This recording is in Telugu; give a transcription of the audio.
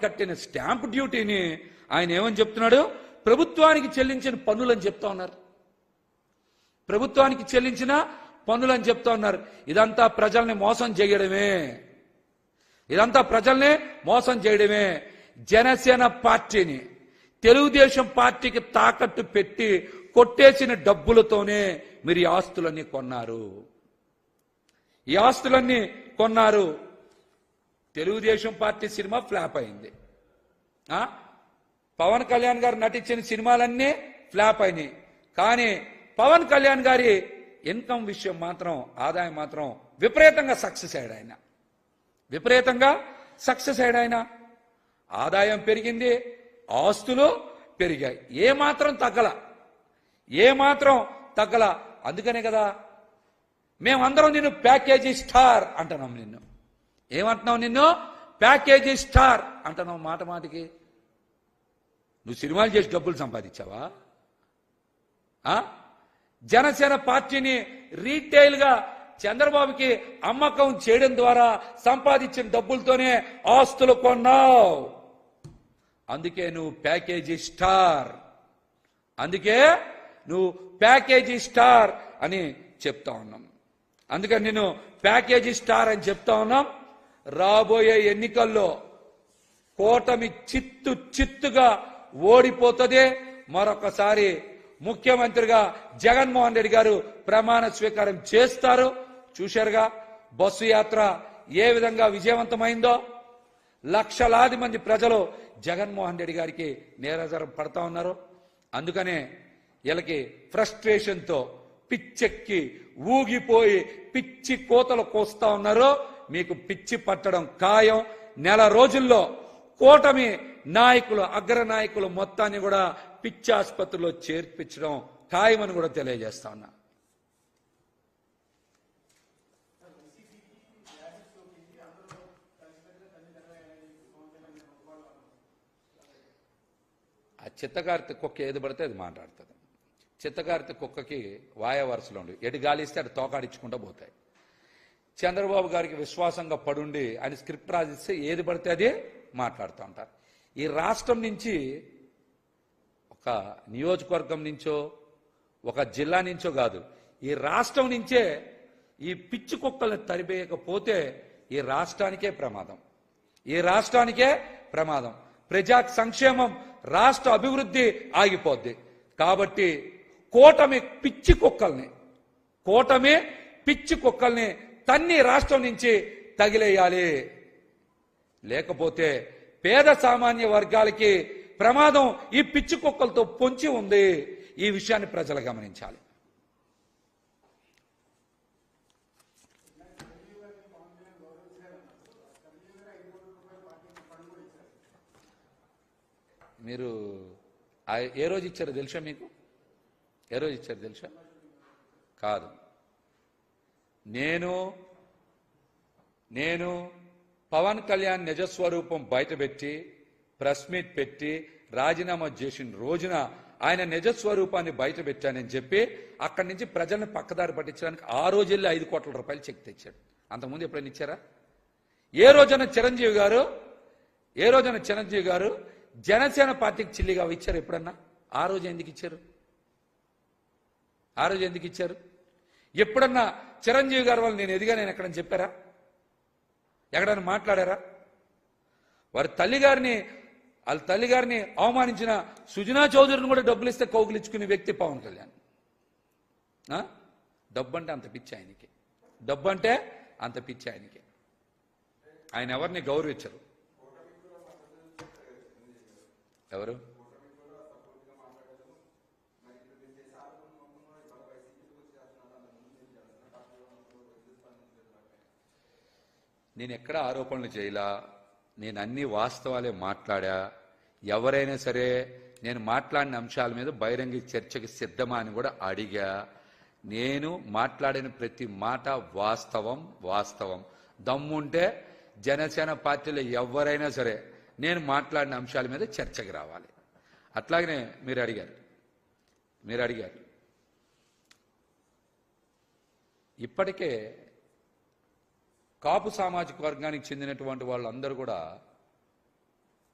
కట్టిన స్టాంప్ డ్యూటీని ఆయన ఏమని చెప్తున్నాడు? ప్రభుత్వానికి చెల్లించిన పన్నులని చెప్తా ఉన్నారు. ప్రభుత్వానికి చెల్లించిన పన్నులని చెప్తా ఉన్నారు. ఇదంతా ప్రజల్ని మోసం చేయడమే. ఇదంతా ప్రజల్ని మోసం చేయడమే. జనసేన పార్టీని తెలుగుదేశం పార్టీకి తాకట్టు పెట్టి కొట్టేసిన డబ్బులతోనే మీరు ఈ ఆస్తులన్నీ కొన్నారు. ఈ ఆస్తులన్నీ కొన్నారు. తెలుగుదేశం పార్టీ సినిమా ఫ్లాప్ అయింది. పవన్ కళ్యాణ్ గారు నటించిన సినిమాలన్నీ ఫ్లాప్ అయినాయి. కానీ పవన్ కళ్యాణ్ గారి ఇన్కమ్ విషయం మాత్రం, ఆదాయం మాత్రం విపరీతంగా సక్సెస్ అయ్యాడు. ఆయన విపరీతంగా సక్సెస్ అయ్యాడు. ఆయన ఆదాయం పెరిగింది, ఆస్తులు పెరిగాయి. ఏమాత్రం తగ్గల. అందుకనే కదా మేమందరం నిన్ను ప్యాకేజీ స్టార్ అంటున్నాం. నిన్ను ఏమంటున్నావు? నిన్ను ప్యాకేజీ స్టార్ అంటున్నావు. మాట మాటికి నువ్వు సినిమాలు చేసి డబ్బులు సంపాదించావా? జనసేన పార్టీని రీటైల్ గా చంద్రబాబుకి అమ్మకం చేయడం ద్వారా సంపాదించిన డబ్బులతోనే ఆస్తులు కొన్నావు. అందుకే నువ్వు ప్యాకేజీ స్టార్ అని చెప్తా ఉన్నాం. అందుకని నేను ప్యాకేజీ స్టార్ అని చెప్తా ఉన్నాం. రాబోయే ఎన్నికల్లో కూటమి చిత్తుగా ఓడిపోతుంది. మరొకసారి ముఖ్యమంత్రిగా జగన్మోహన్ రెడ్డి గారు ప్రమాణ స్వీకారం చేస్తారు. చూశారుగా బస్సు యాత్ర ఏ విధంగా విజయవంతమైందో. లక్షలాది మంది ప్రజలు జగన్మోహన్ రెడ్డి గారికి నీరాజనం పడతా ఉన్నారు. అందుకనే వీళ్ళకి ఫ్రస్ట్రేషన్తో పిచ్చెక్కి ఊగిపోయి పిచ్చి కోతలు కోస్తా ఉన్నారు. మీకు పిచ్చి పట్టడం ఖాయం. నెల రోజుల్లో కూటమి నాయకులు, అగ్ర నాయకులు మొత్తాన్ని కూడా పిచ్చి ఆసుపత్రిలో చేర్పించడం ఖాయమని కూడా తెలియజేస్తా ఉన్నా. ఆ చిత్తకార్తె కుక్క ఏది పడితే అది మాట్లాడుతుంది. చిత్తకార్తె కుక్కకి వాయ వరుసలో ఉండి ఎటు గాలిస్తే అటు తోకాడించుకుంటూ పోతాయి. చంద్రబాబు గారికి విశ్వాసంగా పడుండి ఆయన స్క్రిప్ట్ రాసిస్తే ఏది పడితే అదే మాట్లాడుతూ ఉంటారు. ఈ రాష్ట్రం నుంచి, ఒక నియోజకవర్గం నుంచో, ఒక జిల్లా నుంచో కాదు, ఈ రాష్ట్రం నుంచే ఈ పిచ్చి కుక్కలను తరిపేయకపోతే ఈ రాష్ట్రానికే ప్రమాదం. ప్రజా సంక్షేమం, రాష్ట్ర అభివృద్ధి ఆగిపోద్ది. కాబట్టి కూటమి పిచ్చి కుక్కల్ని తన్ని రాష్ట్రం నుంచి తగిలేయాలి. లేకపోతే పేద సామాన్య వర్గాలకి ప్రమాదం ఈ పిచ్చి కుక్కలతో పొంచి ఉంది. ఈ విషయాన్ని ప్రజలు గమనించాలి. మీరు ఏ రోజు ఇచ్చారో తెలుసా? మీకు ఏ రోజు ఇచ్చారో తెలుసా? కాదు, నేను పవన్ కళ్యాణ్ నిజస్వరూపం బయటపెట్టి ప్రెస్ మీట్ పెట్టి రాజీనామా చేసిన రోజున ఆయన నిజస్వరూపాన్ని బయట పెట్టానని చెప్పి అక్కడి నుంచి ప్రజల్ని పక్కదారి పట్టించడానికి ఆ రోజుల్లో 5 కోట్ల రూపాయలు చెక్ తెచ్చాడు. అంతకుముందు ఎప్పుడైనా ఇచ్చారా? ఏ రోజున చిరంజీవి గారు జనసేన పార్టీకి చిల్లిగా ఇచ్చారు ఎప్పుడన్నా? ఆ రోజు ఎందుకు ఇచ్చారు? ఎప్పుడన్నా చిరంజీవి గారి వల్ల నేను ఎదిగానని ఎక్కడని చెప్పారా? ఎక్కడైనా మాట్లాడారా? వాళ్ళ తల్లిగారిని అవమానించిన సుజనా చౌదరిని కూడా డబ్బులు ఇస్తే కౌగులించుకునే వ్యక్తి పవన్ కళ్యాణ్. డబ్బు అంటే అంత పిచ్చి ఆయనకి. ఆయన ఎవరిని గౌరవించరు. ఎవరు? నేను ఎక్కడ ఆరోపణలు చేయలా. నేను అన్ని వాస్తవాలే మాట్లాడా. ఎవరైనా సరే నేను మాట్లాడిన అంశాల మీద బహిరంగ చర్చకి సిద్ధమా అని కూడా అడిగా. నేను మాట్లాడిన ప్రతి మాట వాస్తవం. దమ్ముంటే జనసేన పార్టీలో ఎవరైనా సరే నేను మాట్లాడిన అంశాల మీద చర్చకి రావాలి. అట్లాగనే మీరు అడిగారు. ఇప్పటికే కాపు సామాజిక వర్గానికి చెందినటువంటి వాళ్ళందరూ కూడా